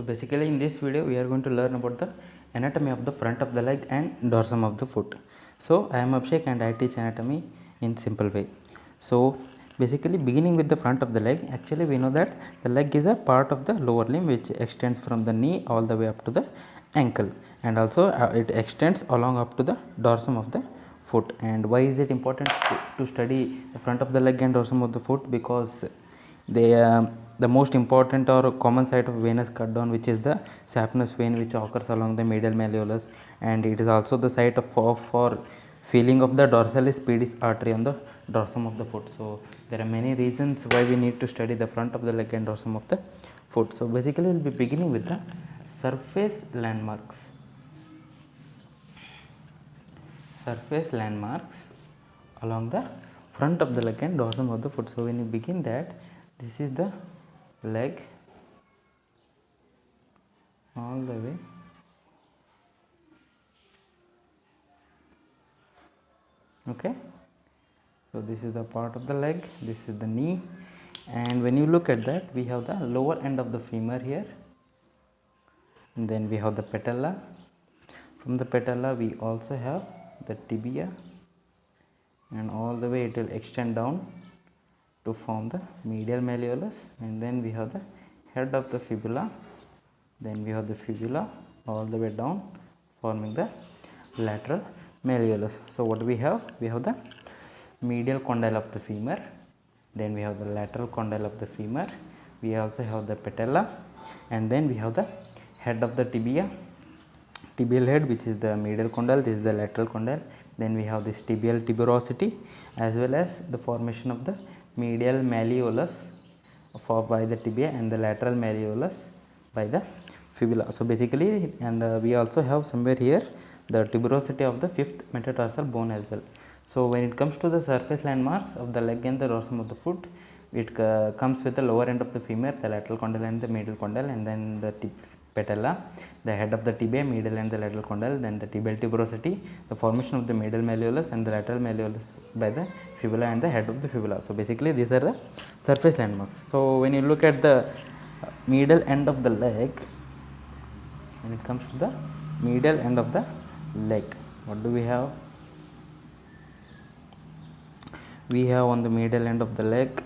So basically in this video we are going to learn about the anatomy of the front of the leg and dorsum of the foot. So I am Abhishek and I teach anatomy in simple way. So basically beginning with the front of the leg, actually we know that the leg is a part of the lower limb which extends from the knee all the way up to the ankle, and also it extends along up to the dorsum of the foot. And why is it important to study the front of the leg and dorsum of the foot? Because they the most important or common site of venous cut down, which is the saphenous vein, which occurs along the medial malleolus, and it is also the site of for feeling of the dorsalis pedis artery on the dorsum of the foot. So there are many reasons why we need to study the front of the leg and dorsum of the foot. So basically we will be beginning with the surface landmarks. Surface landmarks along the front of the leg and dorsum of the foot. So when you begin that, this is the leg all the way okay. So this is the part of the leg, this is the knee, and when you look at that, we have the lower end of the femur here, and then we have the patella. From the patella we also have the tibia, and all the way it will extend down to form the medial malleolus, and then we have the head of the fibula, then we have the fibula all the way down forming the lateral malleolus. So what we have the medial condyle of the femur, then we have the lateral condyle of the femur, we also have the patella, and then we have the head of the tibial head, which is the medial condyle, this is the lateral condyle, then we have this tibial tuberosity, as well as the formation of the medial malleolus by the tibia and the lateral malleolus by the fibula. So basically, and we also have somewhere here the tuberosity of the fifth metatarsal bone as well. So when it comes to the surface landmarks of the leg and the dorsum of the foot, it comes with the lower end of the femur, the lateral condyle and the medial condyle, and then the patella, the head of the tibia, medial and the lateral condyle, then the tibial tuberosity, the formation of the medial malleolus and the lateral malleolus by the fibula and the head of the fibula. So basically these are the surface landmarks. So when you look at the medial end of the leg, when it comes to the medial end of the leg, what do we have? We have on the medial end of the leg,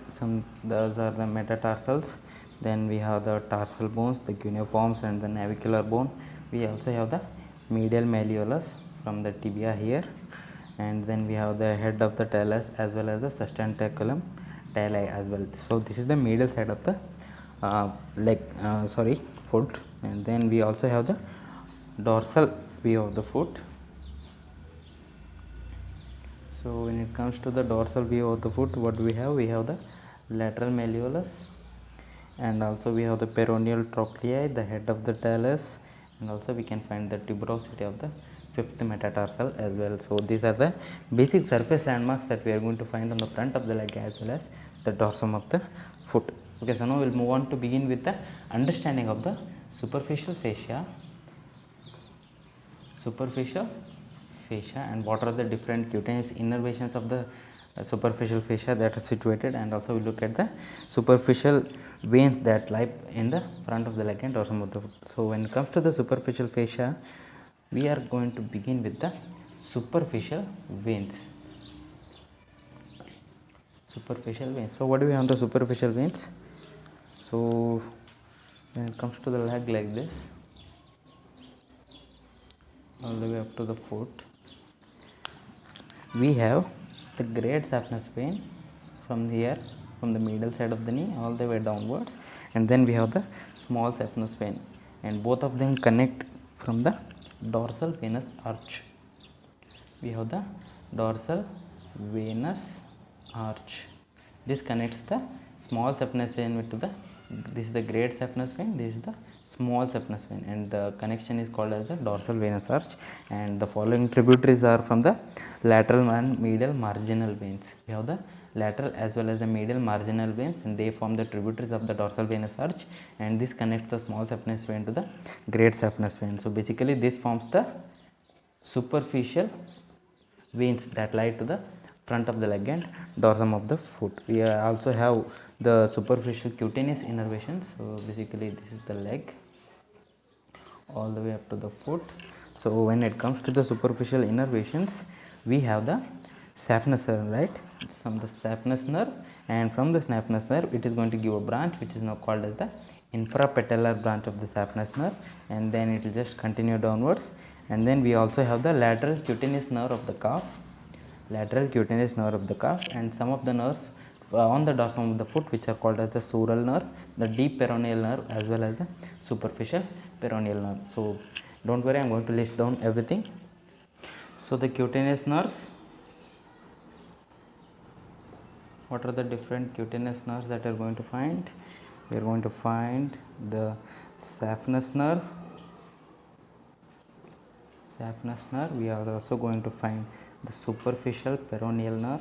those are the metatarsals, then we have the tarsal bones, the cuneiforms and the navicular bone. We also have the medial malleolus from the tibia here, and then we have the head of the talus as well as the sustentaculum tali as well. So this is the medial side of the foot, and then we also have the dorsal view of the foot. So when it comes to the dorsal view of the foot, what do we have? We have the lateral malleolus, and also we have the peroneal trochlea, the head of the talus, and also we can find the tuberosity of the fifth metatarsal as well. So these are the basic surface landmarks that we are going to find on the front of the leg as well as the dorsum of the foot. Okay, so now we'll move on to begin with the understanding of the superficial fascia, and what are the different cutaneous innervations of the superficial fascia that are situated, and also we look at the superficial veins that lie in the front of the leg and dorsum of the foot. So when it comes to the superficial fascia, we are going to begin with the superficial veins. So what do we have on the superficial veins? So when it comes to the leg like this, all the way up to the foot, we have the great saphenous vein from here, from the medial side of the knee all the way downwards, and then we have the small saphenous vein, and both of them connect from the dorsal venous arch. We have the dorsal venous arch. This connects the small saphenous vein to the, this is the great saphenous vein, this is the small saphenous vein, and the connection is called as the dorsal venous arch. And the following tributaries are from the lateral and medial marginal veins. We have the lateral as well as the medial marginal veins, and they form the tributaries of the dorsal venous arch, and this connects the small saphenous vein to the great saphenous vein. So basically this forms the superficial veins that lie to the front of the leg and dorsum of the foot. We also have the superficial cutaneous innervations. So basically this is the leg, all the way up to the foot. So when it comes to the superficial innervations, we have the saphenous nerve, right? It's from the saphenous nerve, and from the saphenous nerve it is going to give a branch which is now called as the infrapatellar branch of the saphenous nerve, and then it will just continue downwards. And then we also have the lateral cutaneous nerve of the calf, lateral cutaneous nerve of the calf, and some of the nerves on the dorsum of the foot which are called as the sural nerve, the deep peroneal nerve, as well as the superficial peroneal nerve. So don't worry, I am going to list down everything. So the cutaneous nerves, what are the different cutaneous nerves that you are going to find? We are going to find the saphenous nerve, we are also going to find the superficial peroneal nerve,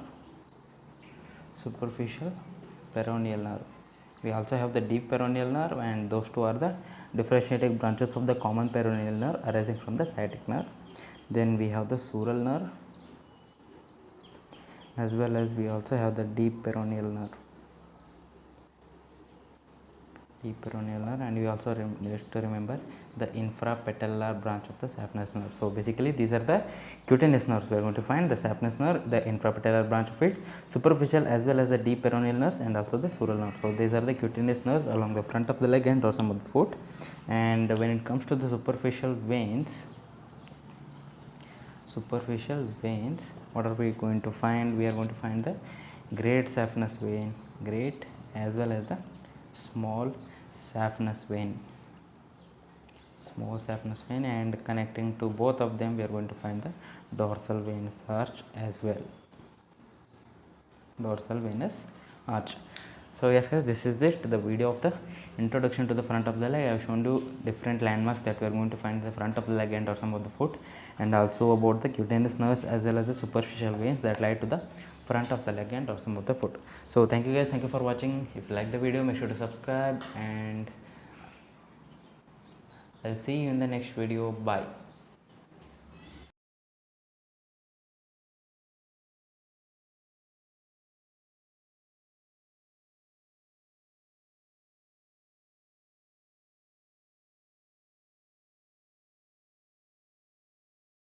we also have the deep peroneal nerve, and those two are the differentiating branches of the common peroneal nerve arising from the sciatic nerve. Then we have the sural nerve, as well as we also have the deep peroneal nerve, and we also need to remember the infrapatellar branch of the saphenous nerve. So basically these are the cutaneous nerves. We are going to find the saphenous nerve, the infrapatellar branch of it, superficial as well as the deep peroneal nerves, and also the sural nerve. So these are the cutaneous nerves along the front of the leg and dorsum of the foot. And when it comes to the superficial veins, what are we going to find? We are going to find the great saphenous vein, great, as well as the small saphenous vein, and connecting to both of them we are going to find the dorsal venous arch as well, So yes guys, this is it, the video of the introduction to the front of the leg. I have shown you different landmarks that we are going to find in the front of the leg and dorsum of the foot, and also about the cutaneous nerves as well as the superficial veins that lie to the front of the leg and dorsum of the foot. So thank you guys, thank you for watching. If you like the video, make sure to subscribe, and I'll see you in the next video. Bye.